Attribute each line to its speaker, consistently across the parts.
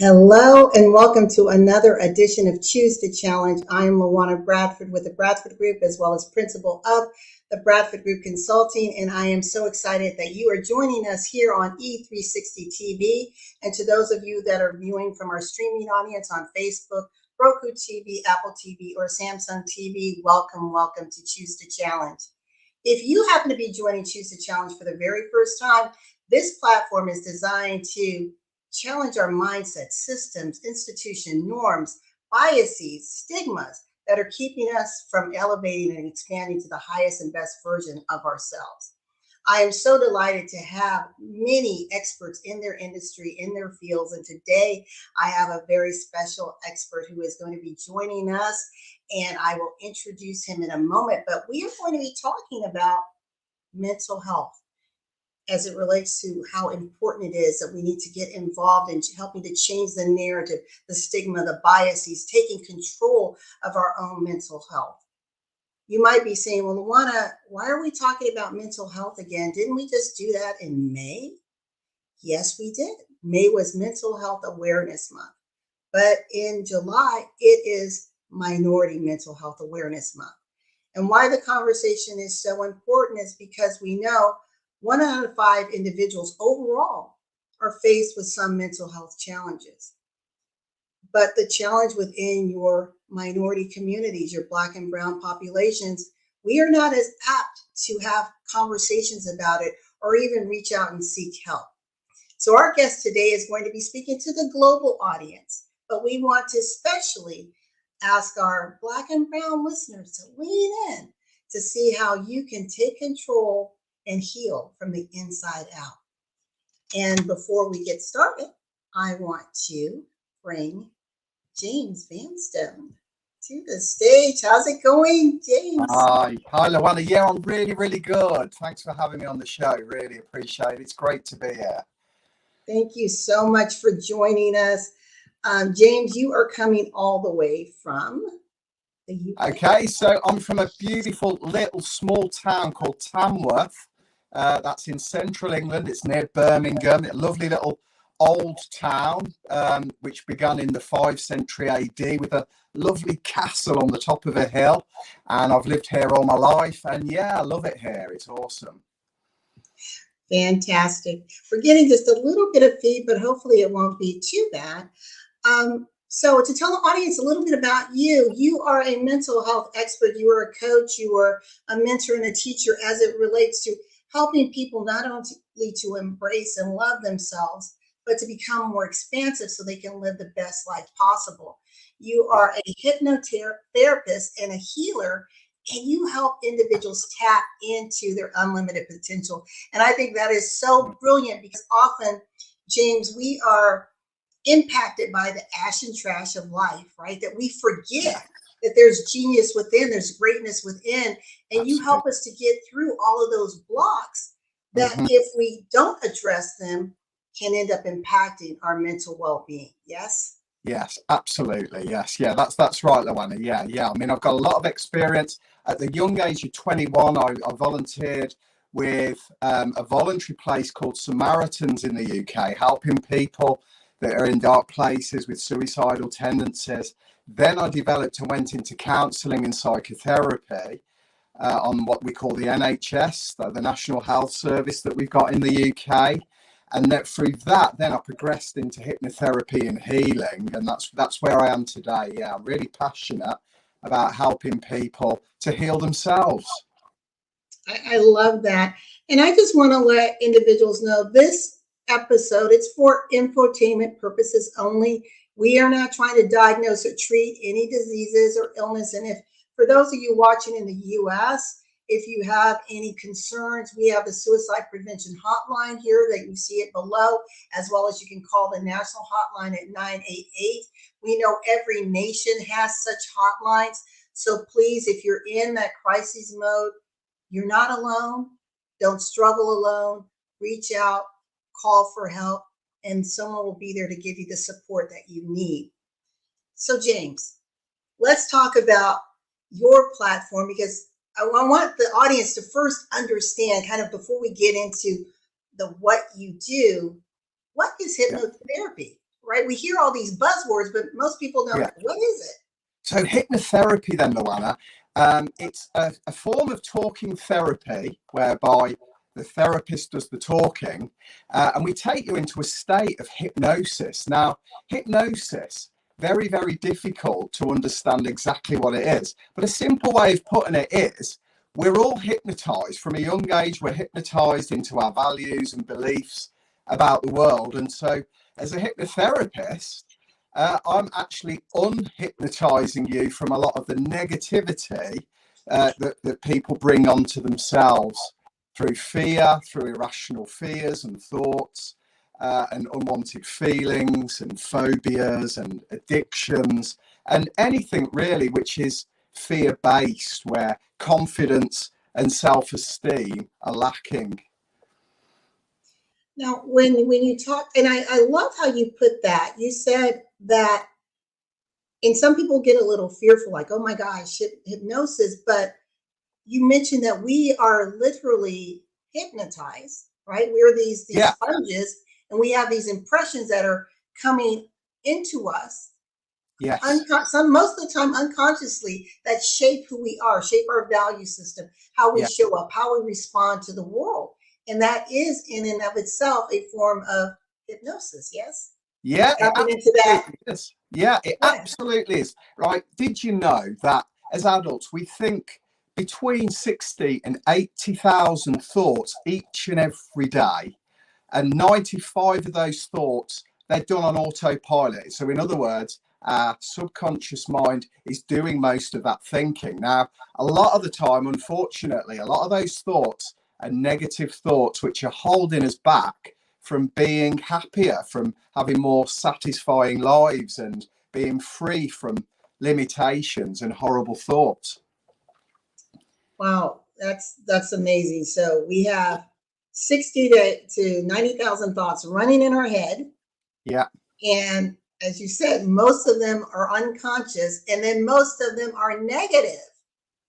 Speaker 1: Hello and welcome to another edition of Choose to Challenge. I am LaWanna Bradford with the Bradford Group as well as principal of the Bradford Group Consulting, and I am so excited that you are joining us here on E360 TV. And to those of you that are viewing from our streaming audience on Facebook, Roku TV, Apple TV, or Samsung TV, welcome to Choose to Challenge. If you happen to be joining Choose to Challenge for the very first time, this platform is designed to challenge our mindset, systems, institution, norms, biases, stigmas that are keeping us from elevating and expanding to the highest and best version of ourselves. I am so delighted to have many experts in their industry, in their fields, and today I have a very special expert who is going to be joining us, and I will introduce him in a moment, but we are going to be talking about mental health as it relates to how important it is that we need to get involved in helping to change the narrative, the stigma, the biases, taking control of our own mental health. You might be saying, well, LaWanna, why are we talking about mental health again? Didn't we just do that in May? Yes, we did. May was Mental Health Awareness Month. But in July, it is Minority Mental Health Awareness Month. And why the conversation is so important is because we know 1 out of 5 individuals overall are faced with some mental health challenges. But the challenge within your minority communities, your Black and brown populations, we are not as apt to have conversations about it or even reach out and seek help. So our guest today is going to be speaking to the global audience, but we want to especially ask our Black and brown listeners to lean in to see how you can take control and heal from the inside out. And before we get started, I want to bring James Vanstone to the stage. How's it going, James?
Speaker 2: Hi, LaWanna. Yeah, I'm really good. Thanks for having me on the show. Really appreciate it. It's great to be here.
Speaker 1: Thank you so much for joining us. James, you are coming all the way from the UK.
Speaker 2: Okay, so I'm from a beautiful little small town called Tamworth. That's in central England. It's near Birmingham. A lovely little old town, which began in the 5th century AD with a lovely castle on the top of a hill. And I've lived here all my life. And yeah, I love it here. It's awesome.
Speaker 1: Fantastic. We're getting just a little bit of feed, but hopefully it won't be too bad. So to tell the audience a little bit about you, you are a mental health expert. You are a coach. You are a mentor and a teacher as it relates to helping people not only to embrace and love themselves, but to become more expansive so they can live the best life possible. You are a hypnotherapist and a healer, and you help individuals tap into their unlimited potential. And I think that is so brilliant because often, James, we are impacted by the ash and trash of life, right? That we forget that there's genius within, there's greatness within, and you help us to get through all of those blocks that if we don't address them can end up impacting our mental well-being. Yes?
Speaker 2: Yes, absolutely. Yes. Yeah, that's right, LaWanna. Yeah. I mean, I've got a lot of experience. At the young age of 21, I volunteered with a voluntary place called Samaritans in the UK, helping people that are in dark places with suicidal tendencies. Then I developed and went into counselling and psychotherapy on what we call the NHS, the National Health Service that we've got in the UK. And that through that, then I progressed into hypnotherapy and healing. And that's where I am today. Yeah, I'm really passionate about helping people to heal themselves.
Speaker 1: I love that. And I just want to let individuals know this episode, it's for infotainment purposes only. We are not trying to diagnose or treat any diseases or illness. And if for those of you watching in the US, if you have any concerns, we have the suicide prevention hotline here that you see it below, as well as you can call the national hotline at 988. We know every nation has such hotlines. So please, if you're in that crisis mode, you're not alone. Don't struggle alone. Reach out, call for help, and someone will be there to give you the support that you need. So James, let's talk about your platform, because I want the audience to first understand, kind of before we get into the what you do, what is hypnotherapy, right? We hear all these buzzwords, but most people don't.
Speaker 2: Yeah.
Speaker 1: What is it?
Speaker 2: So hypnotherapy then, LaWanna, it's a form of talking therapy whereby the therapist does the talking, and we take you into a state of hypnosis. Now, hypnosis, very, very difficult to understand exactly what it is, but a simple way of putting it is we're all hypnotized from a young age. We're hypnotized into our values and beliefs about the world. And so as a hypnotherapist, I'm actually unhypnotizing you from a lot of the negativity that people bring onto themselves through fear, through irrational fears and thoughts, and unwanted feelings and phobias and addictions, and anything really which is fear-based, where confidence and self-esteem are lacking.
Speaker 1: Now, when you talk, and I love how you put that. You said that, and some people get a little fearful, like, oh my gosh, hypnosis. But you mentioned that we are literally hypnotized, right? We're these
Speaker 2: Yeah.
Speaker 1: sponges, and we have these impressions that are coming into us.
Speaker 2: Yes.
Speaker 1: Most of the time unconsciously, that shape who we are, shape our value system, how we show up, how we respond to the world. And that is in and of itself a form of hypnosis. Yes.
Speaker 2: Yeah,
Speaker 1: Tapping into that.
Speaker 2: is. Yeah, it absolutely is. Right. Did you know that as adults, we think between 60 and 80,000 thoughts each and every day, and 95 of those thoughts, they're done on autopilot. So in other words, our subconscious mind is doing most of that thinking. Now, a lot of the time, unfortunately, a lot of those thoughts are negative thoughts which are holding us back from being happier, from having more satisfying lives, and being free from limitations and horrible thoughts.
Speaker 1: Wow, that's amazing. So we have 60 to 90,000 thoughts running in our head.
Speaker 2: Yeah.
Speaker 1: And as you said, most of them are unconscious, and then most of them are negative.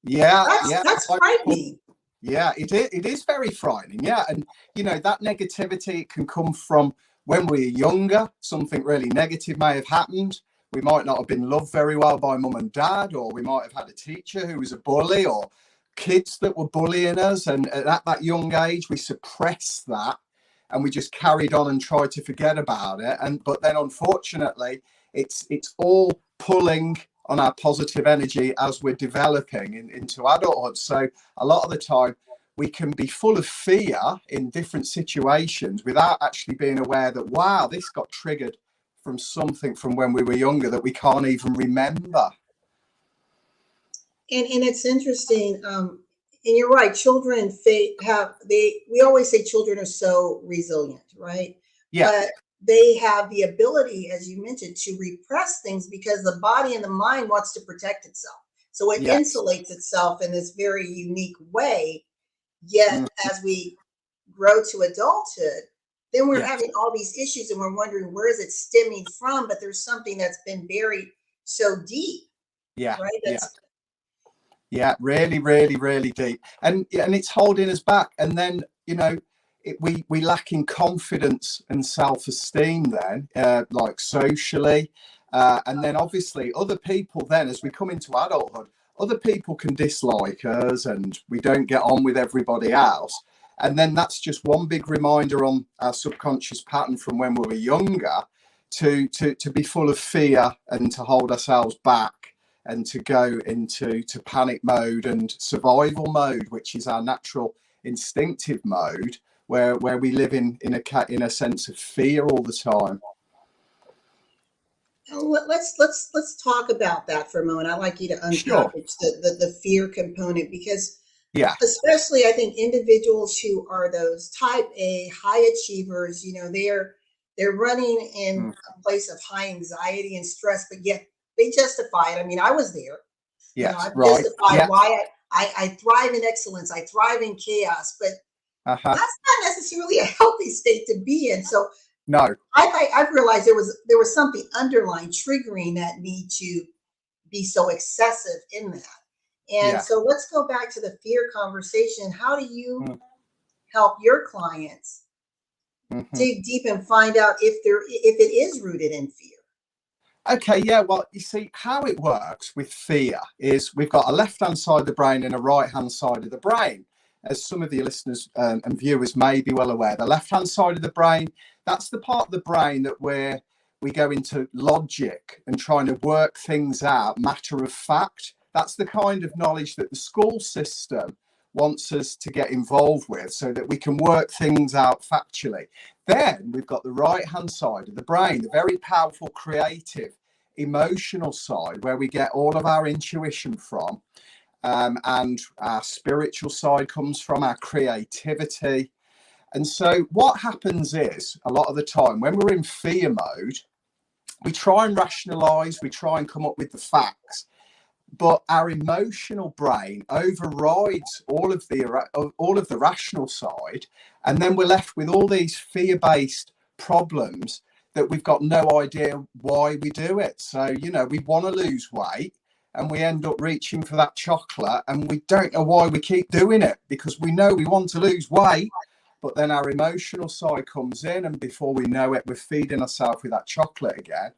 Speaker 2: Yeah.
Speaker 1: That's frightening.
Speaker 2: Yeah, it is very frightening. Yeah. And, you know, that negativity can come from when we're younger. Something really negative may have happened. We might not have been loved very well by mum and dad, or we might have had a teacher who was a bully, or kids that were bullying us. And at that young age, we suppressed that and we just carried on and tried to forget about it. But then unfortunately, it's all pulling on our positive energy as we're developing into adulthood. So a lot of the time we can be full of fear in different situations without actually being aware that, wow, this got triggered from something from when we were younger that we can't even remember.
Speaker 1: And it's interesting. And you're right. Children we always say children are so resilient, right?
Speaker 2: Yeah.
Speaker 1: But they have the ability, as you mentioned, to repress things because the body and the mind wants to protect itself. So it insulates itself in this very unique way. Yet as we grow to adulthood, then we're having all these issues and we're wondering, where is it stemming from? But there's something that's been buried so deep.
Speaker 2: Yeah.
Speaker 1: Right.
Speaker 2: Yeah, really, really, really deep. And it's holding us back. And then, you know, we lack in confidence and self-esteem then, like socially. And then obviously other people then, as we come into adulthood, other people can dislike us and we don't get on with everybody else. And then that's just one big reminder on our subconscious pattern from when we were younger to be full of fear and to hold ourselves back and to go into panic mode and survival mode, which is our natural instinctive mode, where we live in a sense of fear all the time.
Speaker 1: Let's talk about that for a moment. I'd like you to unpackage the fear component, because especially I think individuals who are those type A high achievers, you know, they're running in a place of high anxiety and stress, but yet they justify it. I mean, I was there.
Speaker 2: Yes,
Speaker 1: I've justified why I thrive in excellence. I thrive in chaos, but that's not necessarily a healthy state to be in. So
Speaker 2: no,
Speaker 1: I've realized there was something underlying triggering that need to be so excessive in that. And so let's go back to the fear conversation. How do you help your clients
Speaker 2: Mhm.
Speaker 1: dig deep and find out if it is rooted in fear.
Speaker 2: Okay, yeah, well, you see, how it works with fear is we've got a left-hand side of the brain and a right-hand side of the brain. As some of the listeners and viewers may be well aware, the left-hand side of the brain, that's the part of the brain that we go into logic and trying to work things out, matter of fact. That's the kind of knowledge that the school system wants us to get involved with so that we can work things out factually. Then we've got the right-hand side of the brain, the very powerful, creative, emotional side, where we get all of our intuition from, and our spiritual side comes from our creativity. And so what happens is, a lot of the time when we're in fear mode, we try and rationalize, we try and come up with the facts, but our emotional brain overrides all of the rational side, and then we're left with all these fear-based problems that we've got no idea why we do it. So, you know, we want to lose weight and we end up reaching for that chocolate, and we don't know why we keep doing it, because we know we want to lose weight, but then our emotional side comes in, and before we know it, we're feeding ourselves with that chocolate again,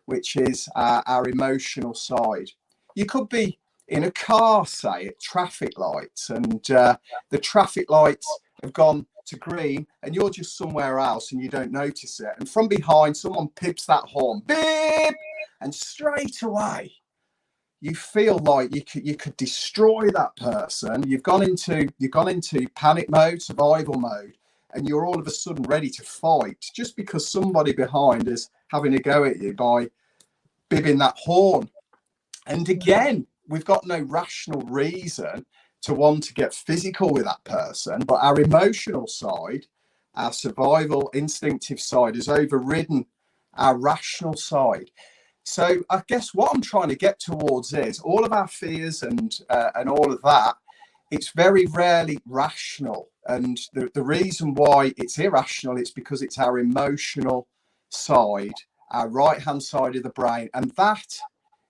Speaker 2: which is our emotional side. You could be in a car, say, at traffic lights, and the traffic lights have gone to green and you're just somewhere else and you don't notice it. And from behind, someone pips that horn, beep, and straight away, you feel like you could destroy that person. You've gone into panic mode, survival mode, and you're all of a sudden ready to fight just because somebody behind is having a go at you by bibbing that horn. And again, we've got no rational reason to want to get physical with that person, but our emotional side, our survival instinctive side, has overridden our rational side. So I guess what I'm trying to get towards is all of our fears and all of that, it's very rarely rational. And the reason why it's irrational is because it's our emotional side, our right-hand side of the brain. And that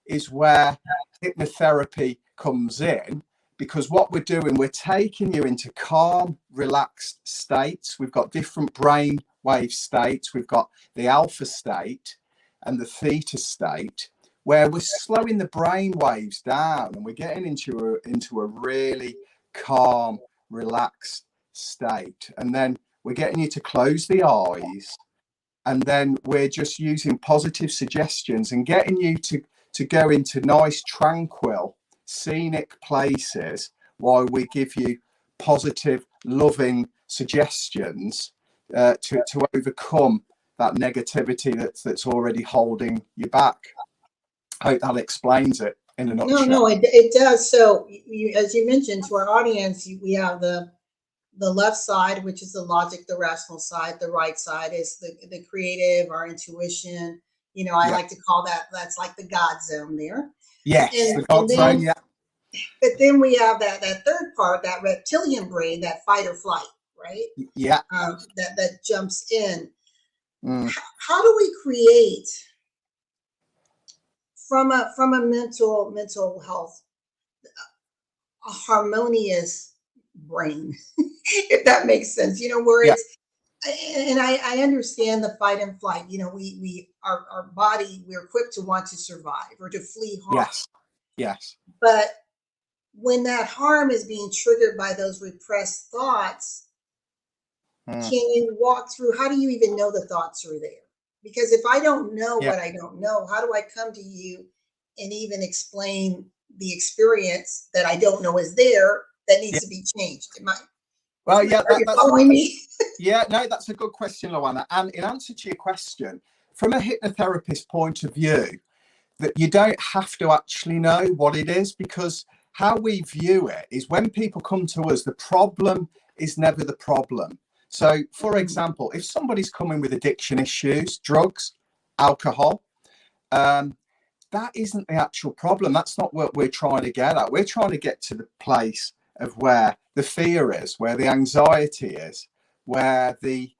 Speaker 2: is where hypnotherapy comes in, because what we're doing, we're taking you into calm, relaxed states. We've got different brain wave states. We've got the alpha state and the theta state, where we're slowing the brain waves down and we're getting into a really calm, relaxed state. And then we're getting you to close the eyes, and then we're just using positive suggestions and getting you to go into nice, tranquil, scenic places while we give you positive, loving suggestions to overcome that negativity that's already holding you back. I hope that explains it in a nutshell.
Speaker 1: No, it does. So, as you mentioned to our audience, we have the left side, which is the logic, the rational side. The right side is the creative, our intuition. You know, I like to call that's like the God zone there.
Speaker 2: Yes, the God zone, yeah.
Speaker 1: But then we have that third part, that reptilian brain, that fight or flight, right?
Speaker 2: Yeah.
Speaker 1: That jumps in. How do we create from a mental health a harmonious brain, if that makes sense? You know, where it's, and I understand the fight and flight. You know, our body, we're equipped to want to survive or to flee harm.
Speaker 2: Yes.
Speaker 1: But when that harm is being triggered by those repressed thoughts, can you walk through, how do you even know the thoughts are there? Because if I don't know what I don't know, how do I come to you and even explain the experience that I don't know is there that needs to be changed? Are you following me?
Speaker 2: Yeah, no, that's a good question, LaWanna. And in answer to your question, from a hypnotherapist point of view, that you don't have to actually know what it is, because how we view it is when people come to us, the problem is never the problem. So, for example, if somebody's coming with addiction issues, drugs, alcohol, that isn't the actual problem. That's not what we're trying to get at. We're trying to get to the place of where the fear is, where the anxiety is, where the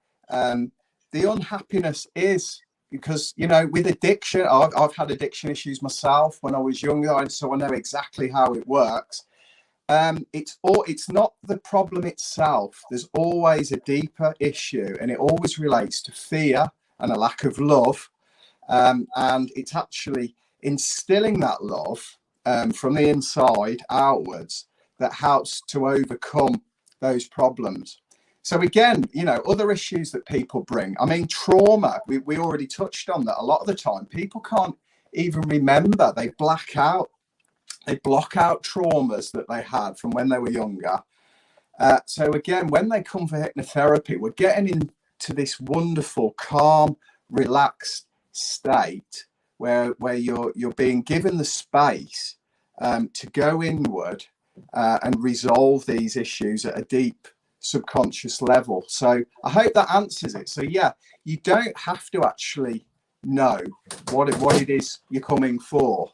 Speaker 2: unhappiness is. Because, you know, with addiction, I've had addiction issues myself when I was younger, so I know exactly how it works. It's not the problem itself. There's always a deeper issue, and it always relates to fear and a lack of love. And it's actually instilling that love from the inside outwards that helps to overcome those problems. So again, other issues that people bring. I mean, trauma, we already touched on that. A lot of the time, people can't even remember. They black out. They block out traumas that they had from when they were younger. So again, when they come for hypnotherapy, we're getting into this wonderful, calm, relaxed state where you're being given the space to go inward and resolve these issues at a deep subconscious level. So I hope that answers it. So yeah, you don't have to actually know what it is you're coming for.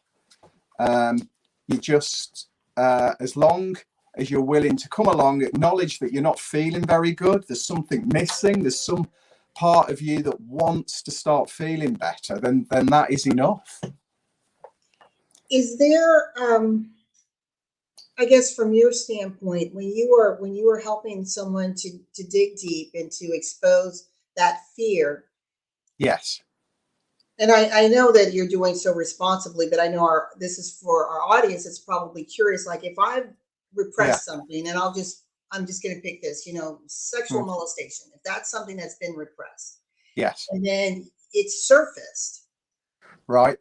Speaker 2: You just, as long as you're willing to come along, acknowledge that you're not feeling very good, there's something missing, there's some part of you that wants to start feeling better, then that is enough.
Speaker 1: Is there, I guess from your standpoint, when you were helping someone to dig deep and to expose that fear?
Speaker 2: Yes.
Speaker 1: And I know that you're doing so responsibly, but I know this is for our audience. It's probably curious. Like if I've repressed something, and I'm just going to pick this, sexual molestation. If that's something that's been repressed,
Speaker 2: yes,
Speaker 1: and then it's surfaced,
Speaker 2: right?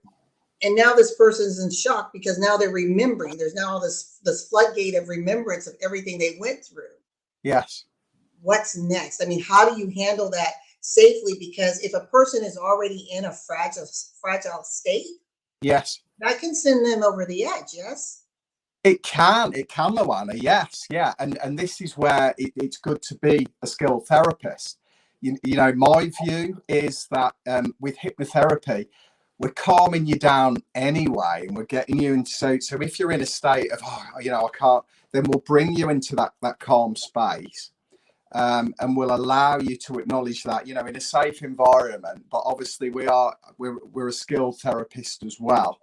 Speaker 1: And now this person's in shock because now they're remembering. There's now this floodgate of remembrance of everything they went through.
Speaker 2: Yes.
Speaker 1: What's next? I mean, how do you handle that safely? Because if a person is already in a fragile state,
Speaker 2: yes,
Speaker 1: that can send them over the edge. Yes,
Speaker 2: it can, LaWanna. Yes, yeah, and this is where it's good to be a skilled therapist. My view is that with hypnotherapy, we're calming you down anyway, and we're getting you into so if you're in a state of I can't, then we'll bring you into that calm space. And we'll allow you to acknowledge that, in a safe environment. But obviously, we're a skilled therapist as well.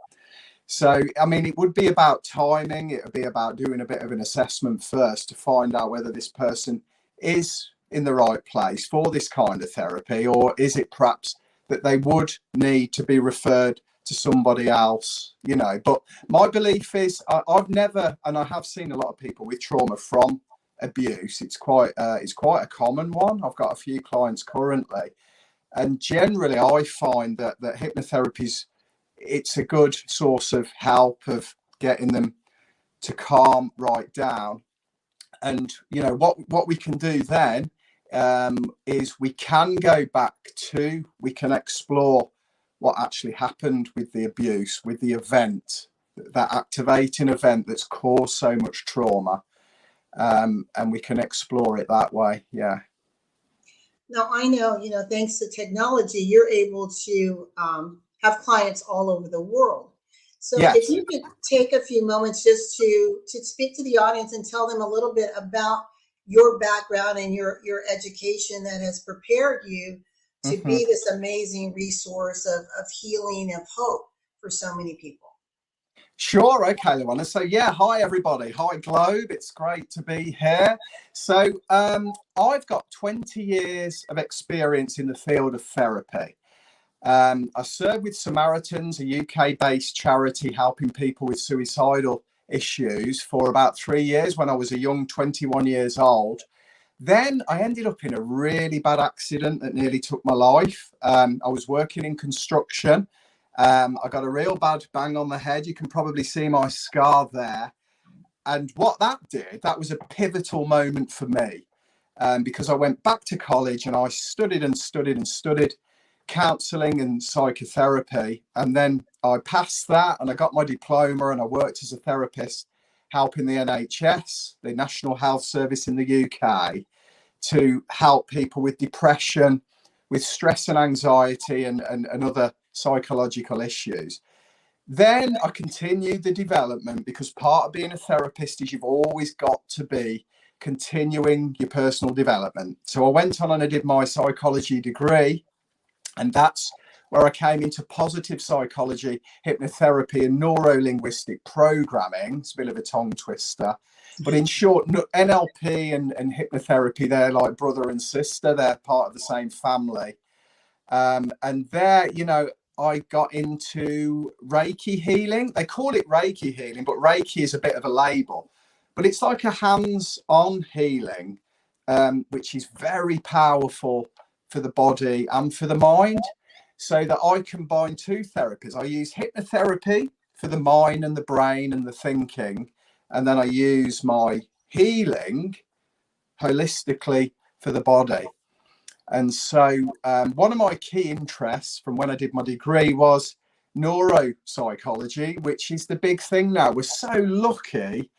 Speaker 2: So, I mean, it would be about timing. It would be about doing a bit of an assessment first to find out whether this person is in the right place for this kind of therapy, or is it perhaps that they would need to be referred to somebody else, But my belief is I've never, and I have seen a lot of people with trauma from abuse. It's quite a common one. I've got a few clients currently, and generally I find that hypnotherapy it's a good source of help of getting them to calm right down. And what we can do then is we can explore what actually happened with the abuse, with the event, that activating event that's caused so much trauma. And we can explore it that way. Yeah.
Speaker 1: Now I know, thanks to technology, you're able to have clients all over the world. So
Speaker 2: yes.
Speaker 1: If you could take a few moments just to speak to the audience and tell them a little bit about your background and your education that has prepared you to be this amazing resource of healing, of hope for so many people.
Speaker 2: Sure. Okay, LaWanna. So yeah, hi everybody. Hi Globe. It's great to be here. So I've got 20 years of experience in the field of therapy. I served with Samaritans, a UK-based charity helping people with suicidal issues for about 3 years when I was a young 21 years old. Then I ended up in a really bad accident that nearly took my life. I was working in construction. I got a real bad bang on the head. You can probably see my scar there. And what that did, that was a pivotal moment for me because I went back to college and I studied counselling and psychotherapy. And then I passed that and I got my diploma and I worked as a therapist helping the NHS, the National Health Service in the UK, to help people with depression, with stress and anxiety and other psychological issues. Then I continued the development because part of being a therapist is you've always got to be continuing your personal development. So I went on and I did my psychology degree, and that's where I came into positive psychology, hypnotherapy, and neuro-linguistic programming. It's a bit of a tongue twister. But in short, NLP and hypnotherapy, they're like brother and sister. They're part of the same family. And there, you know, I got into Reiki healing. They call it Reiki healing, but Reiki is a bit of a label. But it's like a hands-on healing, which is very powerful for the body and for the mind. So that I combine two therapies. I use hypnotherapy for the mind and the brain and the thinking. And then I use my healing holistically for the body. And so one of my key interests from when I did my degree was neuropsychology, which is the big thing now. We're so lucky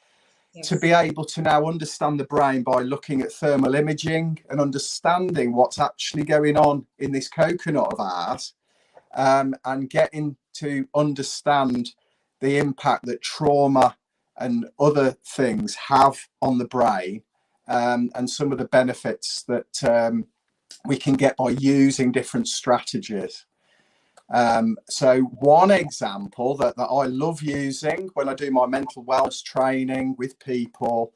Speaker 2: to be able to now understand the brain by looking at thermal imaging and understanding what's actually going on in this coconut of ours, and getting to understand the impact that trauma and other things have on the brain, and some of the benefits that we can get by using different strategies. So one example that I love using when I do my mental wellness training with people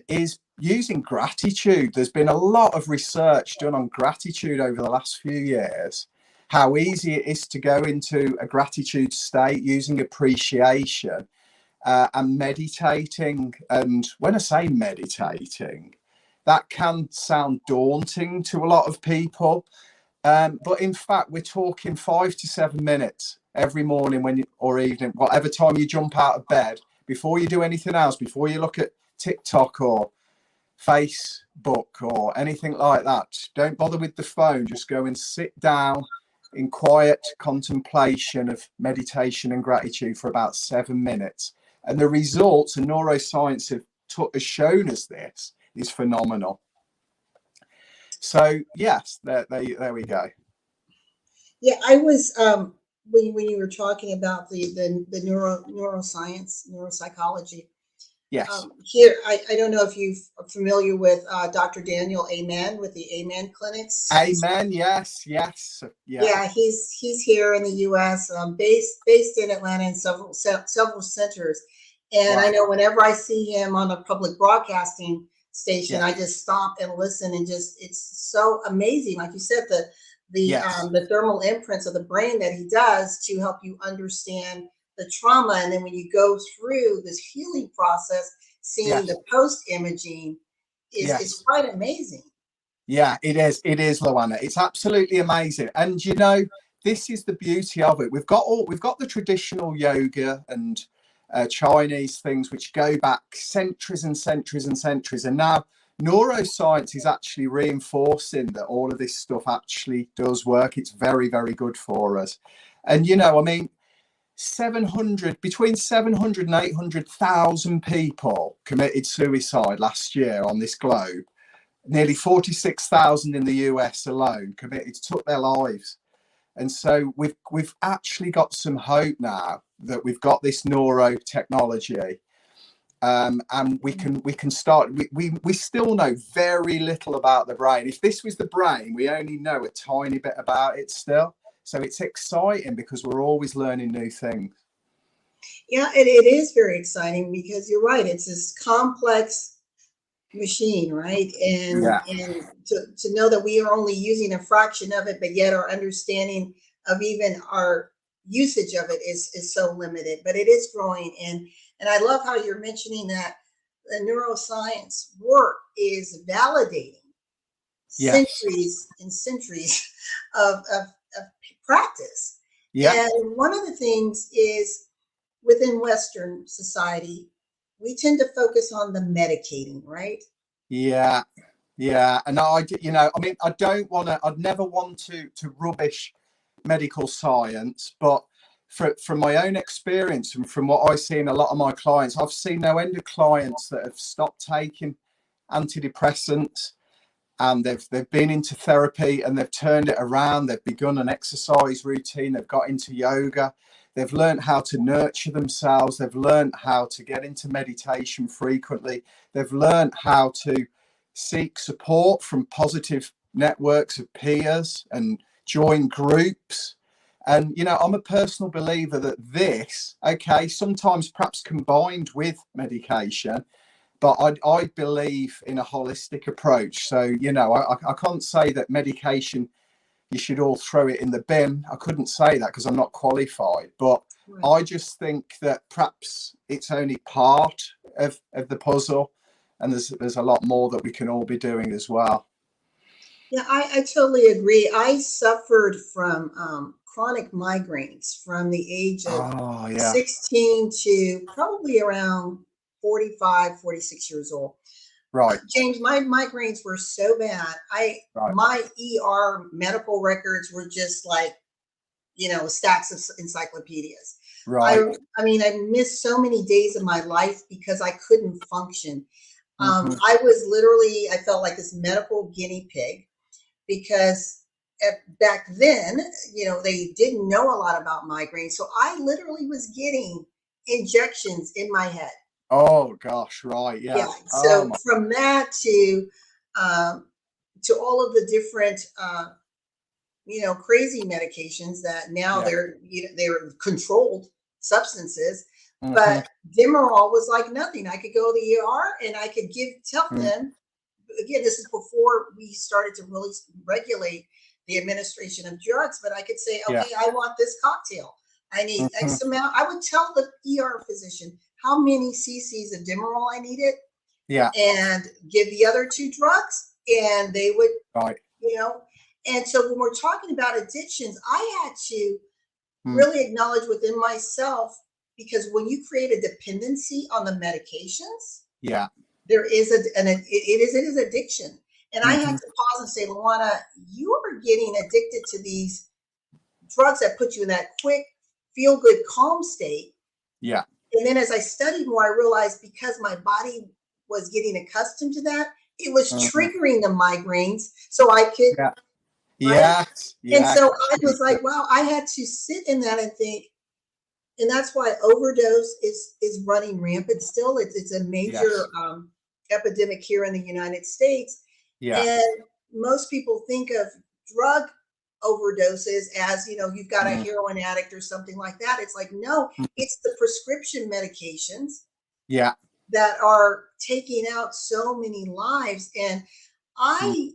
Speaker 2: is using gratitude. There's been a lot of research done on gratitude over the last few years, how easy it is to go into a gratitude state using appreciation and meditating. And when I say meditating, that can sound daunting to a lot of people. But in fact, we're talking 5 to 7 minutes every morning or evening, whatever time you jump out of bed, before you do anything else, before you look at TikTok or Facebook or anything like that. Don't bother with the phone. Just go and sit down in quiet contemplation of meditation and gratitude for about 7 minutes. And the results, and neuroscience has shown us this, is phenomenal. So yes, there we go.
Speaker 1: Yeah, I was when you were talking about the neuroscience, neuropsychology.
Speaker 2: Yes.
Speaker 1: Here, I don't know if you're familiar with Dr. Daniel Amen with the Amen clinics.
Speaker 2: Amen. Yes. Yeah.
Speaker 1: Yeah, he's here in the U.S. Based in Atlanta in several centers. And
Speaker 2: Wow.
Speaker 1: I know whenever I see him on a public broadcasting station,
Speaker 2: Yeah.
Speaker 1: I just stop and listen, and it's so amazing. Like you said, the thermal imprints of the brain that he does to help you understand the trauma. And then when you go through this healing process, seeing the post imaging is quite amazing.
Speaker 2: Yeah, it is, LaWanna. It's absolutely amazing. And you know, this is the beauty of it. We've got the traditional yoga and Chinese things which go back centuries and centuries and centuries, and now neuroscience is actually reinforcing that all of this stuff actually does work. It's very, very good for us. And you know, I mean, between 700 and 800,000 people committed suicide last year on this globe. Nearly 46,000 in the US alone took their lives. And so we've actually got some hope now that we've got this neurotechnology, and we can start. We still know very little about the brain. If this was the brain, we only know a tiny bit about it still. So it's exciting because we're always learning new things.
Speaker 1: Yeah, it is very exciting because you're right. It's this complex machine, right? And to know that we are only using a fraction of it, but yet our understanding of even our usage of it is so limited. But it is growing, and I love how you're mentioning that the neuroscience work is validating centuries and centuries of practice. And one of the things is within Western society, we tend to focus on the medicating, right?
Speaker 2: Yeah. And I'd never want to rubbish medical science, but from my own experience and from what I see in a lot of my clients, I've seen no end of clients that have stopped taking antidepressants, and they've been into therapy and they've turned it around. They've begun an exercise routine. They've got into yoga. They've learned how to nurture themselves. They've learned how to get into meditation frequently. They've learned how to seek support from positive networks of peers and join groups. And, you know, I'm a personal believer that this, okay, sometimes perhaps combined with medication, but I believe in a holistic approach. So, you know, I can't say that medication, you should all throw it in the bin. I couldn't say that because I'm not qualified, but
Speaker 1: Right.
Speaker 2: I just think that perhaps it's only part of the puzzle, and there's a lot more that we can all be doing as well.
Speaker 1: Yeah, I totally agree. I suffered from chronic migraines from the age of
Speaker 2: Oh, yeah.
Speaker 1: 16 to probably around 45, 46 years old.
Speaker 2: Right,
Speaker 1: James, my migraines were so bad.
Speaker 2: right,
Speaker 1: My ER medical records were just like, stacks of encyclopedias. I
Speaker 2: right.
Speaker 1: I mean, I missed so many days of my life because I couldn't function.
Speaker 2: Hmm.
Speaker 1: I was literally, I felt like this medical guinea pig because back then, they didn't know a lot about migraines. So I literally was getting injections in my head.
Speaker 2: Oh gosh, right,
Speaker 1: Yeah.
Speaker 2: yeah. Oh
Speaker 1: So
Speaker 2: my,
Speaker 1: from that um, to all of the different, crazy medications that now
Speaker 2: yeah.
Speaker 1: they're controlled substances.
Speaker 2: Hmm.
Speaker 1: But Demerol was like nothing. I could go to the ER and I could tell them, again, this is before we started to really regulate the administration of drugs, but I could say,
Speaker 2: Yeah.
Speaker 1: okay, I want this cocktail. I need
Speaker 2: Hmm.
Speaker 1: X amount. I would tell the ER physician how many cc's of Demerol I needed
Speaker 2: Yeah.
Speaker 1: and give the other two drugs, and they would,
Speaker 2: Right.
Speaker 1: you know. And so when we're talking about addictions, I had to
Speaker 2: Mm.
Speaker 1: really acknowledge within myself, because when you create a dependency on the medications,
Speaker 2: Yeah.
Speaker 1: there is it is addiction. And I had
Speaker 2: Hmm.
Speaker 1: to pause and say, LaWanna, you are getting addicted to these drugs that put you in that quick, feel good, calm state.
Speaker 2: Yeah.
Speaker 1: And then as I studied more, I realized because my body was getting accustomed to that, it was
Speaker 2: Hmm.
Speaker 1: triggering the migraines so I could,
Speaker 2: Yeah.
Speaker 1: right?
Speaker 2: Yes.
Speaker 1: And
Speaker 2: Yeah.
Speaker 1: so I was like, wow, I had to sit in that and think, and that's why overdose is running rampant still. It's a major
Speaker 2: Yes.
Speaker 1: epidemic here in the United States,
Speaker 2: Yeah.
Speaker 1: and most people think of drug overdoses as, you've got a
Speaker 2: Mm.
Speaker 1: heroin addict or something like that. It's like, no, it's the prescription medications
Speaker 2: Yeah.
Speaker 1: that are taking out so many lives. And
Speaker 2: Mm.
Speaker 1: I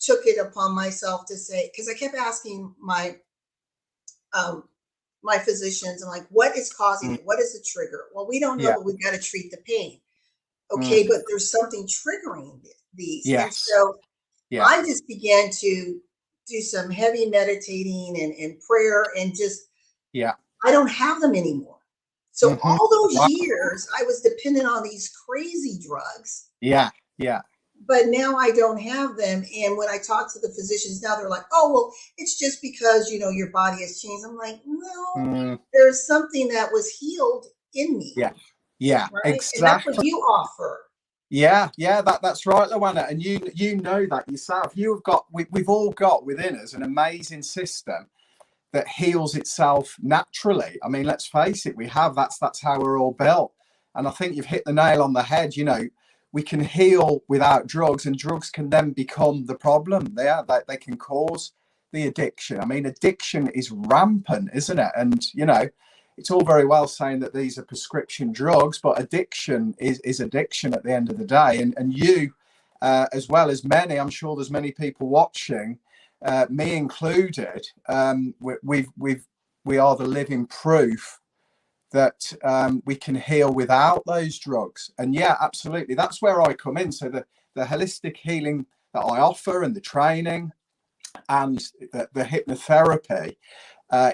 Speaker 1: took it upon myself to say, because I kept asking um, my physicians, and like, what is causing
Speaker 2: Mm.
Speaker 1: it? What is the trigger? Well, we don't know,
Speaker 2: Yeah.
Speaker 1: but we've got to treat the pain.
Speaker 2: Mm.
Speaker 1: Okay, but there's something triggering these. And
Speaker 2: Yes.
Speaker 1: so
Speaker 2: Yeah.
Speaker 1: I just began to do some heavy meditating and prayer, and just,
Speaker 2: Yeah.
Speaker 1: I don't have them anymore. So
Speaker 2: Hmm.
Speaker 1: all those
Speaker 2: Wow.
Speaker 1: years I was dependent on these crazy drugs,
Speaker 2: Yeah. Yeah.
Speaker 1: but now I don't have them. And when I talk to the physicians now, they're like, oh, well, it's just because, your body has changed. I'm like, no,
Speaker 2: Mm.
Speaker 1: there's something that was healed in me,
Speaker 2: Yeah. Yeah.
Speaker 1: right? And that's what
Speaker 2: Exactly.
Speaker 1: you offer.
Speaker 2: Yeah, yeah, that's right, LaWanna, and you know that yourself. We've all got within us an amazing system that heals itself naturally. I mean, let's face it, we have. That's how we're all built. And I think you've hit the nail on the head. You know, we can heal without drugs, and drugs can then become the problem. They can cause the addiction. I mean, addiction is rampant, isn't it? And you know, it's all very well saying that these are prescription drugs, but addiction is addiction at the end of the day. And you, as well as many, I'm sure there's many people watching, me included, we are the living proof that we can heal without those drugs. And yeah, absolutely, that's where I come in. So the holistic healing that I offer, and the training, and the hypnotherapy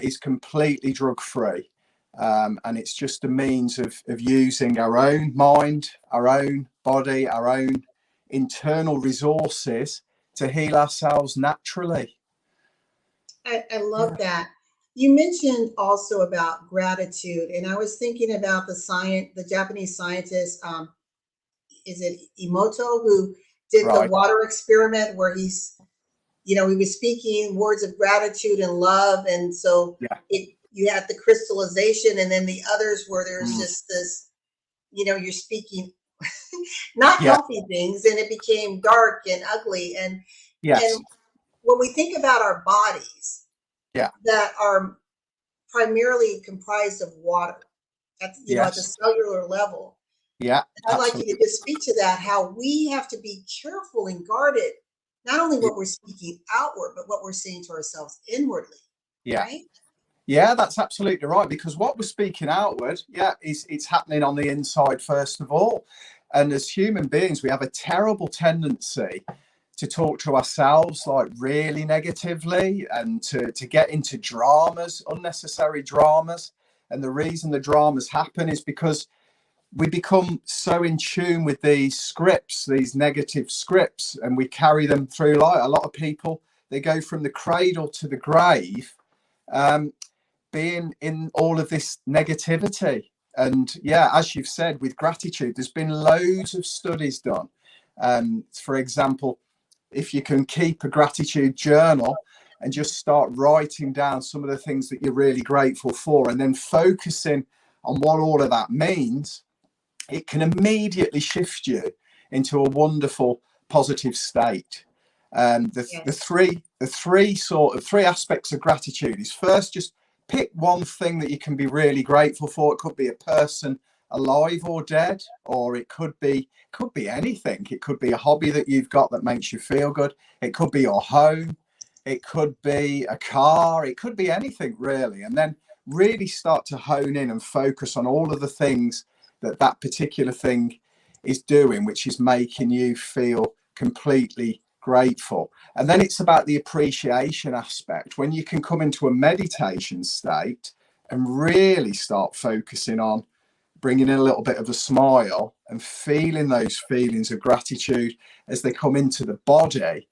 Speaker 2: is completely drug free. And it's just a means of using our own mind, our own body, our own internal resources to heal ourselves naturally.
Speaker 1: I love
Speaker 2: Yeah.
Speaker 1: that. You mentioned also about gratitude, and I was thinking about the Japanese scientist, is it Emoto, who did the
Speaker 2: Right.
Speaker 1: water experiment where he was speaking words of gratitude and love, and so
Speaker 2: Yeah.
Speaker 1: you had the crystallization, and then the others where there's
Speaker 2: Mm.
Speaker 1: just this, you're speaking not
Speaker 2: Yeah.
Speaker 1: healthy things, and it became dark and ugly. And
Speaker 2: Yes.
Speaker 1: when we think about our bodies
Speaker 2: Yeah.
Speaker 1: that are primarily comprised of water. That's, you know, at the
Speaker 2: Yes.
Speaker 1: cellular level.
Speaker 2: Yeah.
Speaker 1: I'd like you to
Speaker 2: Absolutely.
Speaker 1: just speak to that, how we have to be careful and guarded, not only what we're speaking outward, but what we're saying to ourselves inwardly,
Speaker 2: Yeah.
Speaker 1: right?
Speaker 2: Yeah, that's absolutely right. Because what we're speaking outward, yeah, is it's happening on the inside first of all. And as human beings, we have a terrible tendency to talk to ourselves like really negatively and to get into dramas, unnecessary dramas. And the reason the dramas happen is because we become so in tune with these scripts, these negative scripts, and we carry them through life. A lot of people, they go from the cradle to the grave, um, being in all of this negativity. And yeah, as you've said, with gratitude, there's been loads of studies done. For example, if you can keep a gratitude journal and just start writing down some of the things that you're really grateful for, and then focusing on what all of that means, it can immediately shift you into a wonderful positive state.
Speaker 1: Yes.
Speaker 2: The three aspects of gratitude is, first, just pick one thing that you can be really grateful for. It could be a person alive or dead, or it could be anything. It could be a hobby that you've got that makes you feel good. It could be your home. It could be a car. It could be anything really. And then really start to hone in and focus on all of the things that particular thing is doing, which is making you feel completely grateful. And then it's about the appreciation aspect, when you can come into a meditation state and really start focusing on bringing in a little bit of a smile and feeling those feelings of gratitude as they come into the body.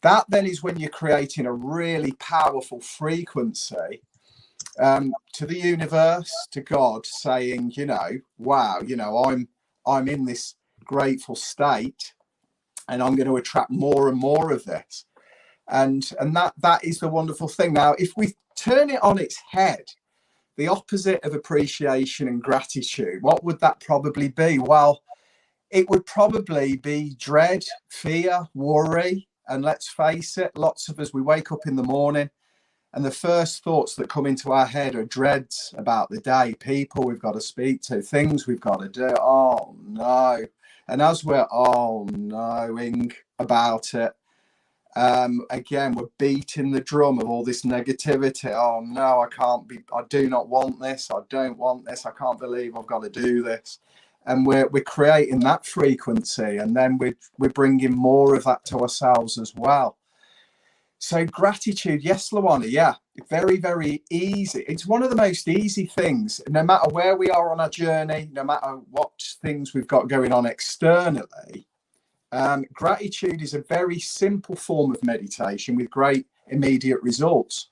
Speaker 2: That then is when you're creating a really powerful frequency, to the universe, to God, saying, you know, wow, you know, I'm in this grateful state, and I'm going to attract more and more of this. And that is the wonderful thing. Now, if we turn it on its head, the opposite of appreciation and gratitude, what would that probably be? Well, it would probably be dread, fear, worry. And let's face it, lots of us, we wake up in the morning and the first thoughts that come into our head are dreads about the day, people we've got to speak to, things we've got to do. Oh no. And as we're knowing about it, again, we're beating the drum of all this negativity. Oh no, I do not want this. I don't want this. I can't believe I've got to do this. And we're creating that frequency, and then we're bringing more of that to ourselves as well. So gratitude, yes, LaWanna, yeah, very, very easy. It's one of the most easy things, no matter where we are on our journey, no matter what things we've got going on externally. Gratitude is a very simple form of meditation with great immediate results.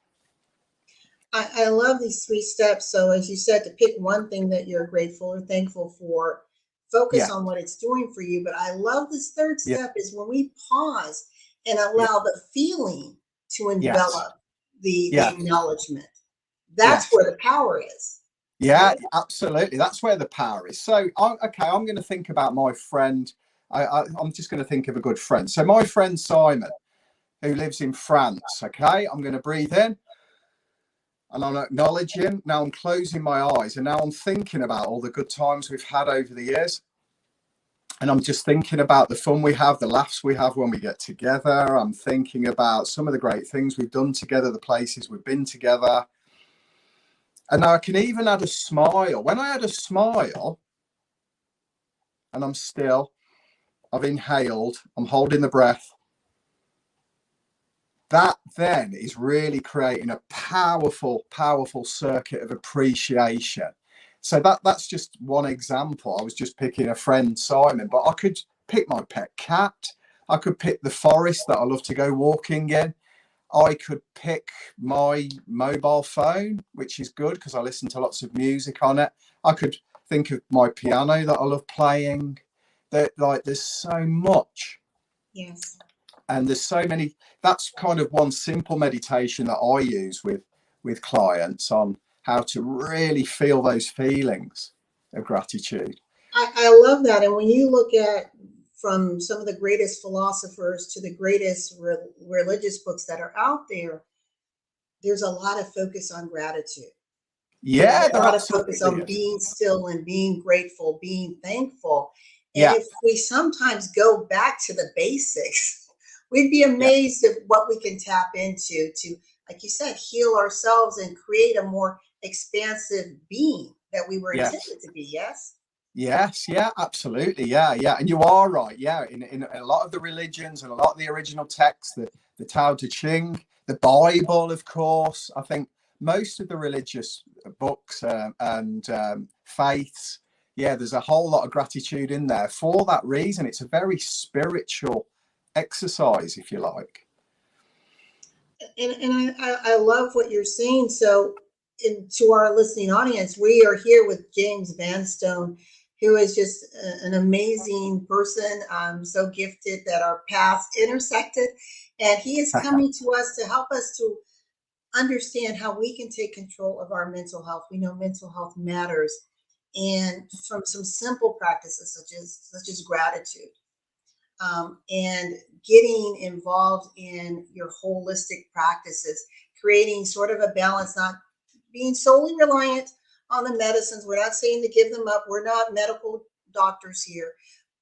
Speaker 1: I love these 3 steps. So, as you said, to pick one thing that you're grateful or thankful for, focus
Speaker 2: Yeah,
Speaker 1: on what it's doing for you. But I love this third
Speaker 2: yeah,
Speaker 1: step is when we pause and
Speaker 2: yeah,
Speaker 1: allow the feeling to
Speaker 2: yes,
Speaker 1: envelop the
Speaker 2: yeah,
Speaker 1: acknowledgement. That's
Speaker 2: yes.
Speaker 1: where the power is,
Speaker 2: Yeah,
Speaker 1: right?
Speaker 2: absolutely. That's where the power is. So, I'm going to think about my friend. I'm just going to think of a good friend. So, my friend Simon, who lives in France. Okay, I'm going to breathe in and I'm acknowledging. Now I'm closing my eyes, and now I'm thinking about all the good times we've had over the years. And I'm just thinking about the fun we have, the laughs we have when we get together. I'm thinking about some of the great things we've done together, the places we've been together. And now I can even add a smile. When I add a smile and I'm still, I've inhaled, I'm holding the breath. That then is really creating a powerful, powerful circuit of appreciation. So that's just one example. I was just picking a friend, Simon, but I could pick my pet cat. I could pick the forest that I love to go walking in. I could pick my mobile phone, which is good because I listen to lots of music on it. I could think of my piano that I love playing. There's so much,
Speaker 1: Yes.
Speaker 2: and there's so many. That's kind of one simple meditation that I use with clients on how to really feel those feelings of gratitude.
Speaker 1: I love that. And when you look at from some of the greatest philosophers to the greatest religious books that are out there, there's a lot of focus on gratitude.
Speaker 2: Yeah,
Speaker 1: We
Speaker 2: there
Speaker 1: ought to focus
Speaker 2: absolutely
Speaker 1: on
Speaker 2: is.
Speaker 1: being still and being grateful, being thankful. And
Speaker 2: Yeah,
Speaker 1: if we sometimes go back to the basics, we'd be
Speaker 2: yeah,
Speaker 1: amazed at what we can tap into to, like you said, heal ourselves and create a more expansive being that we were
Speaker 2: yes.
Speaker 1: intended to be. Yes?
Speaker 2: Yes, yeah, absolutely. Yeah, yeah. And you are right. Yeah. In a lot of the religions and a lot of the original texts, the Tao Te Ching, the Bible, of course, I think most of the religious books and faiths, yeah, there's a whole lot of gratitude in there for that reason. It's a very spiritual exercise, if you like.
Speaker 1: And I love what you're saying. So, to our listening audience, we are here with James Vanstone, who is just an amazing person. So gifted that our paths intersected, and he is coming to us to help us to understand how we can take control of our mental health. We know mental health matters, and from some simple practices such as gratitude, and getting involved in your holistic practices, creating sort of a balance, not being solely reliant on the medicines. We're not saying to give them up. We're not medical doctors here,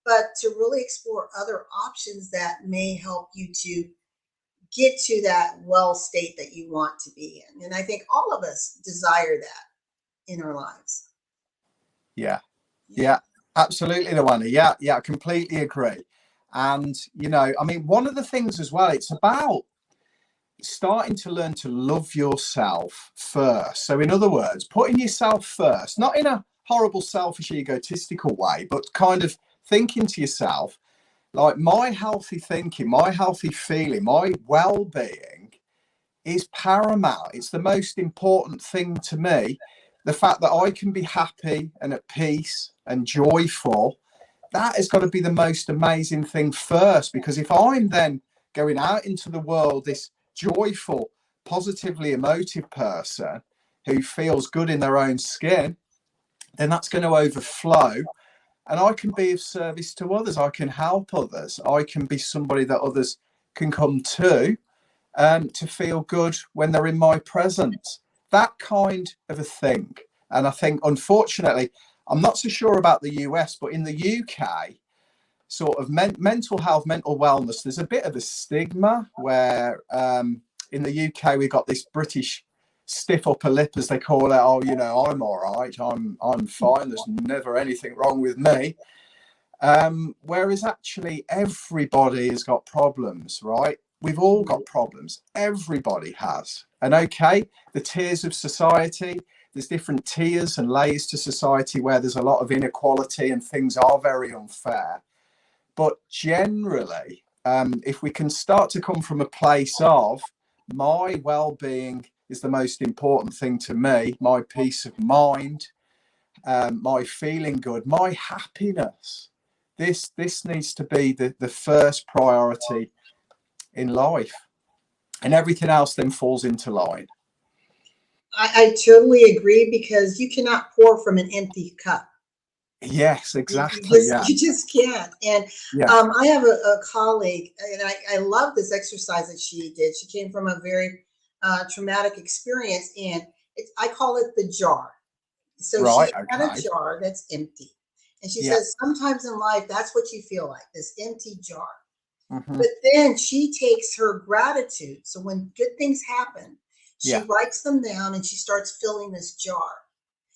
Speaker 1: but to really explore other options that may help you to get to that well state that you want to be in. And I think all of us desire that in our lives.
Speaker 2: Yeah,
Speaker 1: Yeah.
Speaker 2: yeah, absolutely, LaWanna. Yeah, yeah, I completely agree. And, I mean, one of the things as well, it's about starting to learn to love yourself first. So, in other words, putting yourself first, not in a horrible, selfish, egotistical way, but kind of thinking to yourself, like, my healthy thinking, my healthy feeling, my well being is paramount. It's the most important thing to me. The fact that I can be happy and at peace and joyful, that has got to be the most amazing thing first. Because if I'm then going out into the world, this joyful, positively emotive person who feels good in their own skin, then that's going to overflow. And I can be of service to others. I can help others. I can be somebody that others can come to feel good when they're in my presence. That kind of a thing. And I think, unfortunately, I'm not so sure about the US, but in the UK, sort of mental health, mental wellness, there's a bit of a stigma where in the UK we got this British stiff upper lip, as they call it. Oh, I'm all right. I'm fine. There's never anything wrong with me. Whereas actually everybody has got problems, right? We've all got problems. Everybody has. And okay, the tiers of society, there's different tiers and layers to society where there's a lot of inequality and things are very unfair. But generally, if we can start to come from a place of my well-being is the most important thing to me, my peace of mind, my feeling good, my happiness. This needs to be the first priority in life, and everything else then falls into line.
Speaker 1: I totally agree because you cannot pour from an empty cup.
Speaker 2: Yes,
Speaker 1: You
Speaker 2: exactly.
Speaker 1: just
Speaker 2: Yeah,
Speaker 1: you just can't. And
Speaker 2: yeah,
Speaker 1: I have a colleague, and I love this exercise that she did. She came from a very traumatic experience, and I call it the jar. So
Speaker 2: right.
Speaker 1: she had a
Speaker 2: Okay.
Speaker 1: jar that's empty, and she
Speaker 2: Yeah.
Speaker 1: says sometimes in life that's what you feel like, this empty jar.
Speaker 2: Hmm.
Speaker 1: But then she takes her gratitude. So when good things happen, she
Speaker 2: Yeah.
Speaker 1: writes them down and she starts filling this jar.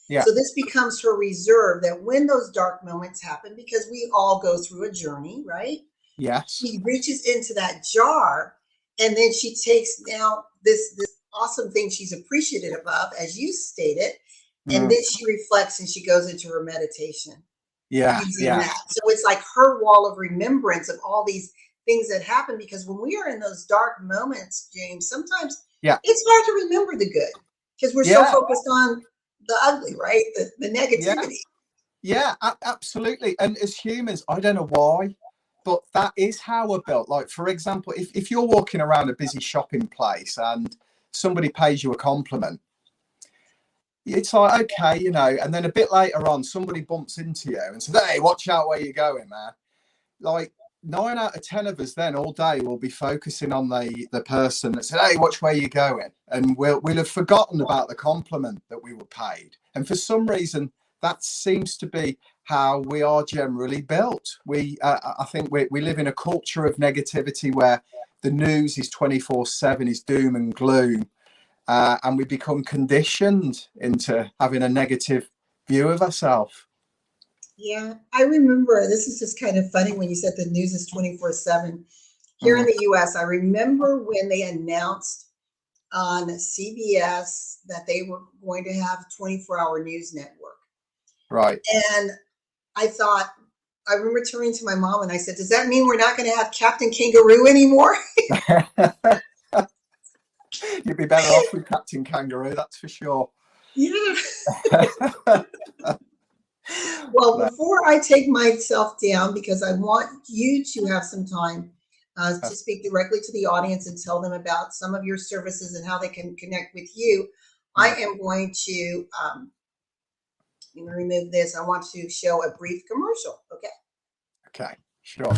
Speaker 2: Yeah.
Speaker 1: So this becomes her reserve that when those dark moments happen, because we all go through a journey, right?
Speaker 2: Yes.
Speaker 1: She reaches into that jar and then she takes now this awesome thing she's appreciative of, as you stated, and
Speaker 2: Mm.
Speaker 1: then she reflects and she goes into her meditation
Speaker 2: Yeah.
Speaker 1: using
Speaker 2: Yeah.
Speaker 1: that. So it's like her wall of remembrance of all these things that happen, because when we are in those dark moments, James, sometimes
Speaker 2: Yeah.
Speaker 1: it's hard to remember the good because we're so
Speaker 2: Yeah.
Speaker 1: focused on the ugly, right? The
Speaker 2: Yeah.
Speaker 1: negativity.
Speaker 2: Yeah. Absolutely. And as humans, I don't know why, but that is how we're built. Like, for example, if you're walking around a busy shopping place and somebody pays you a compliment, it's like, okay, and then a bit later on, somebody bumps into you and says, "Hey, watch out where you're going, man." Like, 9 out of 10 of us then all day will be focusing on the person that said, hey, which way are you going? And we'll have forgotten about the compliment that we were paid. And for some reason, that seems to be how we are generally built. I think we live in a culture of negativity where the news is 24/7, is doom and gloom. And we become conditioned into having a negative view of ourselves.
Speaker 1: Yeah, I remember, this is just kind of funny when you said the news is 24/7. Here in the US, I remember when they announced on CBS that they were going to have 24-hour news network.
Speaker 2: Right.
Speaker 1: And I remember turning to my mom and I said, does that mean we're not going to have Captain Kangaroo anymore?
Speaker 2: You'd be better off with Captain Kangaroo, that's for sure.
Speaker 1: Yeah. Well, before I take myself down, because I want you to have some time to speak directly to the audience and tell them about some of your services and how they can connect with you, I am going to remove this. I want to show a brief commercial. Okay.
Speaker 2: Okay, sure.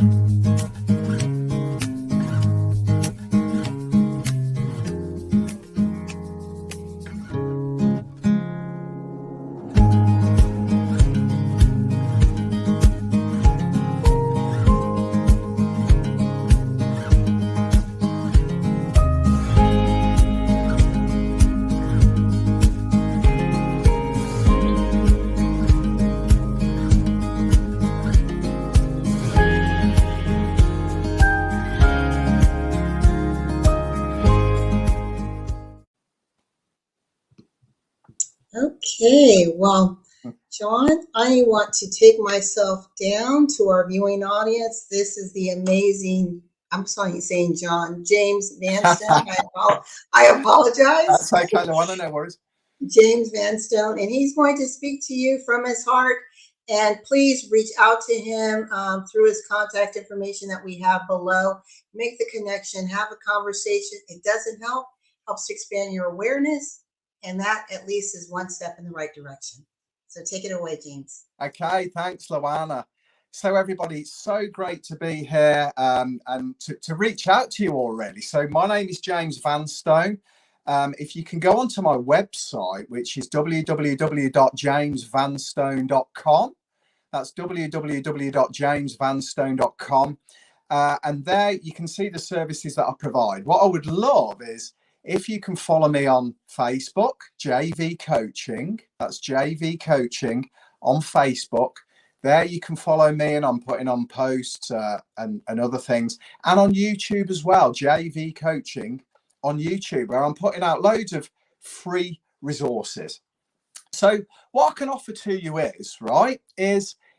Speaker 1: Okay, well, John, I want to take myself down to our viewing audience. This is the amazing, I'm sorry, saying John, James Vanstone. I apologize.
Speaker 2: That's okay, LaWanna, no worries.
Speaker 1: James Vanstone, and he's going to speak to you from his heart. And please reach out to him through his contact information that we have below. Make the connection, have a conversation. It doesn't help, helps to expand your awareness. And that at least is one step in the right direction. So take it away, James.
Speaker 2: Okay, thanks, LaWanna. So everybody, it's so great to be here and to reach out to you all, really. So my name is James Vanstone. If you can go onto my website, which is www.jamesvanstone.com. That's www.jamesvanstone.com. And there you can see the services that I provide. What I would love is if you can follow me on Facebook, JV Coaching. That's JV Coaching on Facebook. There you can follow me, and I'm putting on posts and other things. And on YouTube as well, JV Coaching on YouTube, where I'm putting out loads of free resources. So what I can offer to you is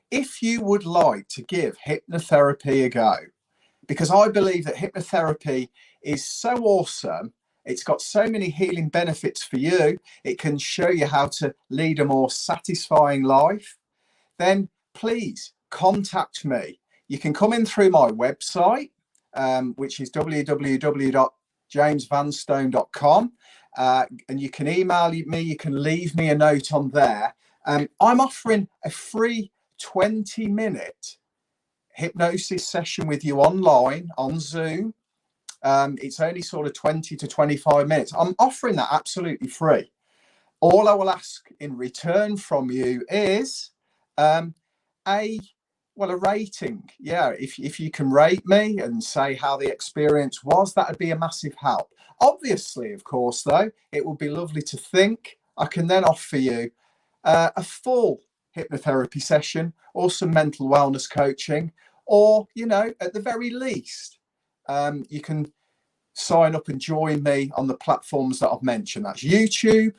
Speaker 2: if you would like to give hypnotherapy a go, because I believe that hypnotherapy is so awesome. It's got so many healing benefits for you. It can show you how to lead a more satisfying life. Then please contact me. You can come in through my website, which is www.jamesvanstone.com. And you can email me. You can leave me a note on there. I'm offering a free 20-minute hypnosis session with you online on Zoom. It's only sort of 20 to 25 minutes. I'm offering that absolutely free. All I will ask in return from you is a rating. Yeah, if you can rate me and say how the experience was, that would be a massive help. Obviously, of course, though, it would be lovely to think I can then offer you a full hypnotherapy session or some mental wellness coaching, or, at the very least, you can sign up and join me on the platforms that I've mentioned. That's YouTube,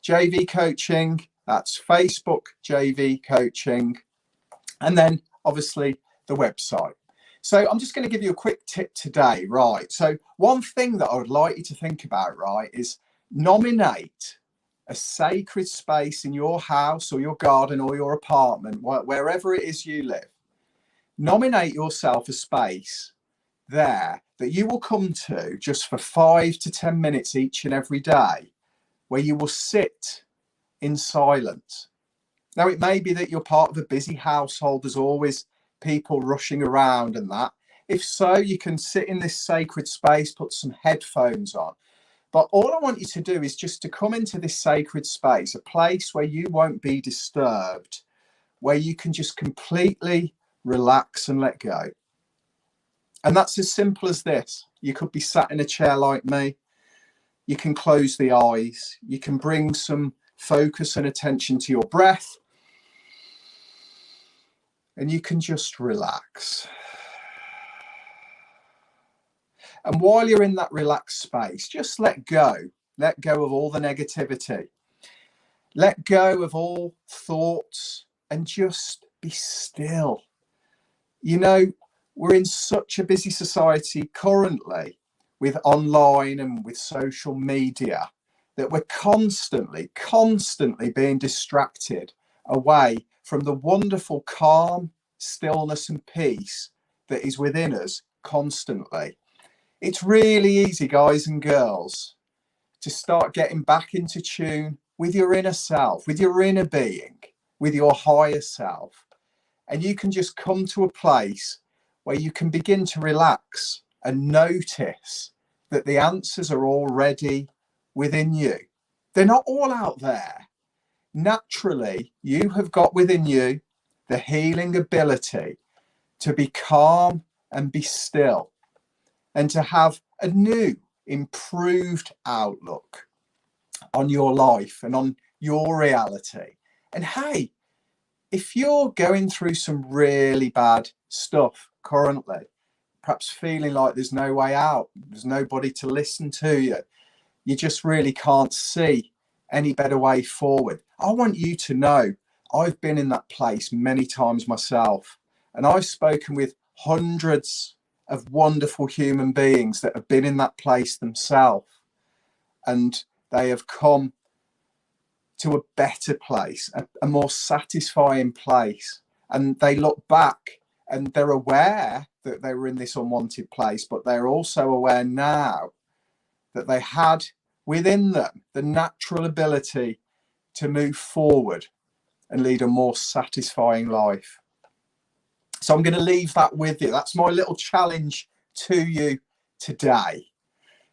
Speaker 2: JV Coaching, that's Facebook, JV Coaching, and then obviously the website. So I'm just going to give you a quick tip today, right? So one thing that I would like you to think about, right, is nominate a sacred space in your house or your garden or your apartment, wherever it is you live. Nominate yourself a space there that you will come to just for 5 to 10 minutes each and every day, where you will sit in silence. Now, it may be that you're part of a busy household. There's always people rushing around and that. If so, you can sit in this sacred space, put some headphones on. But all I want you to do is just to come into this sacred space, a place where you won't be disturbed, where you can just completely relax and let go. And that's as simple as this. You could be sat in a chair like me. You can close the eyes. You can bring some focus and attention to your breath. And you can just relax. And while you're in that relaxed space, just let go. Let go of all the negativity. Let go of all thoughts and just be still. You know, we're in such a busy society currently with online and with social media that we're constantly being distracted away from the wonderful calm, stillness and peace that is within us constantly. It's really easy, guys and girls, to start getting back into tune with your inner self, with your inner being, with your higher self. And you can just come to a place where you can begin to relax and notice that the answers are already within you. They're not all out there. Naturally, you have got within you the healing ability to be calm and be still and to have a new, improved outlook on your life and on your reality. And hey, if you're going through some really bad stuff currently, perhaps feeling like there's no way out, there's nobody to listen to you, you just really can't see any better way forward, I want you to know I've been in that place many times myself, and I've spoken with hundreds of wonderful human beings that have been in that place themselves, and they have come to a better place, a more satisfying place. And they look back and they're aware that they were in this unwanted place, but they're also aware now that they had within them the natural ability to move forward and lead a more satisfying life. So I'm going to leave that with you. That's my little challenge to you today.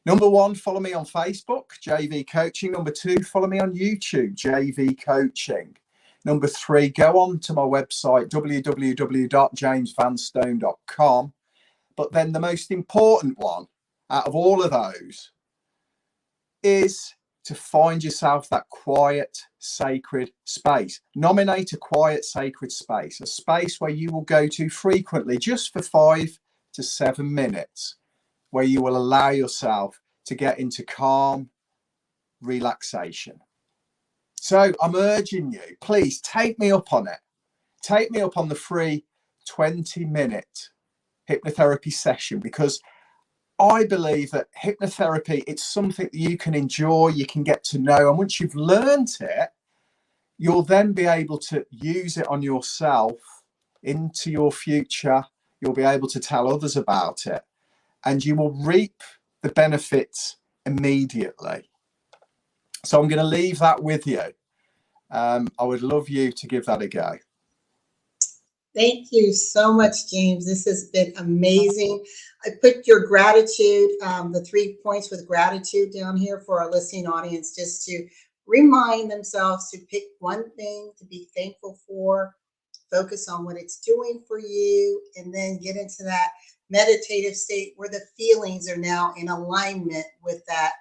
Speaker 2: Number 1, follow me on Facebook, JV Coaching. Number 2, follow me on YouTube, JV Coaching. Number 3, go on to my website, www.jamesvanstone.com. But then the most important one out of all of those is to find yourself that quiet, sacred space. Nominate a quiet, sacred space, a space where you will go to frequently, just for 5 to 7 minutes, where you will allow yourself to get into calm relaxation. So I'm urging you, please take me up on it. Take me up on the free 20-minute hypnotherapy session, because I believe that hypnotherapy, it's something that you can enjoy, you can get to know. And once you've learned it, you'll then be able to use it on yourself into your future. You'll be able to tell others about it, and you will reap the benefits immediately. So I'm going to leave that with you. I would love you to give that a go.
Speaker 1: Thank you so much, James. This has been amazing. I put your gratitude, the 3 points with gratitude down here for our listening audience, just to remind themselves to pick one thing to be thankful for, focus on what it's doing for you, and then get into that meditative state where the feelings are now in alignment with that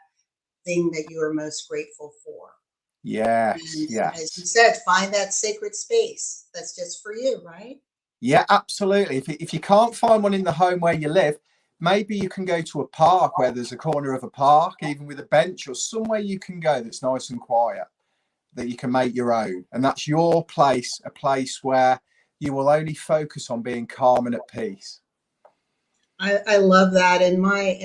Speaker 1: thing that you are most grateful for.
Speaker 2: Yes,
Speaker 1: And
Speaker 2: yes.
Speaker 1: as you said, find that sacred space that's just for you, right?
Speaker 2: Yeah, absolutely. If you can't find one in the home where you live, maybe you can go to a park where there's a corner of a park, even with a bench, or somewhere you can go that's nice and quiet, that you can make your own. And that's your place, a place where you will only focus on being calm and at peace.
Speaker 1: I love that. In my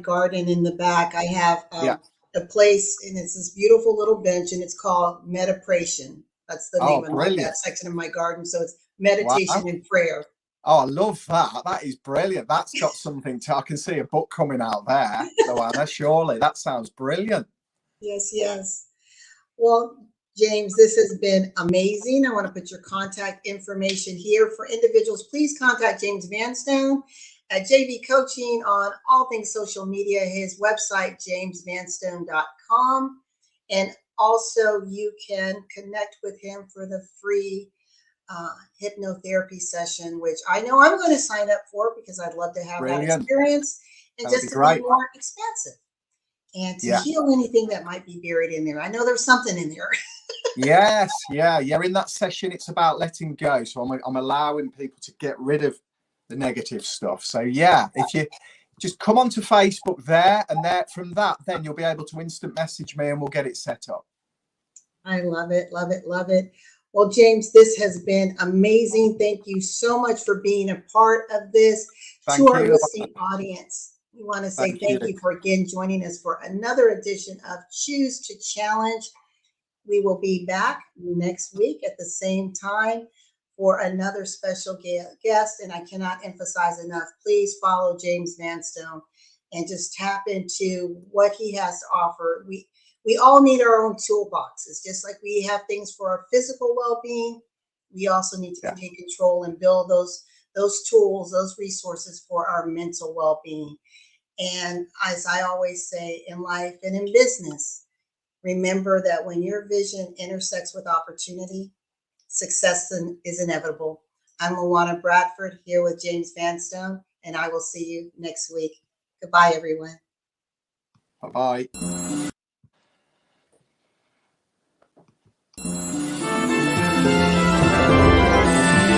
Speaker 1: garden in the back, I have a place, and it's this beautiful little bench, and it's called Meditation. That's the name of that section of my garden. So it's meditation and prayer.
Speaker 2: Oh, I love that. That is brilliant. That's got something I can see a book coming out there, LaWanna, surely. That sounds brilliant.
Speaker 1: Yes, yes. Well, James, this has been amazing. I want to put your contact information here for individuals. Please contact James Vanstone at JV Coaching on all things social media. His website, jamesvanstone.com. And also you can connect with him for the free hypnotherapy session, which I know I'm going to sign up for because I'd love to have that experience and just to be more expansive and to heal anything that might be buried in there. I know there's something in there.
Speaker 2: Yes, yeah. In that session, it's about letting go. So I'm allowing people to get rid of the negative stuff. So yeah, if you just come onto Facebook there, and there from that, then you'll be able to instant message me and we'll get it set up.
Speaker 1: I love it, love it, love it. Well, James, this has been amazing. Thank you so much for being a part of this. To our listening audience, we want to say thank you for again joining us for another edition of Choose to Challenge. We will be back next week at the same time for another special guest. And I cannot emphasize enough, please follow James Vanstone and just tap into what he has to offer. We all need our own toolboxes, just like we have things for our physical well-being. We also need to take control and build those tools, those resources for our mental well-being. And as I always say in life and in business, remember that when your vision intersects with opportunity, success is inevitable. I'm LaWanna Bradford here with James Vanstone, and I will see you next week. Goodbye, everyone.
Speaker 2: Bye-bye.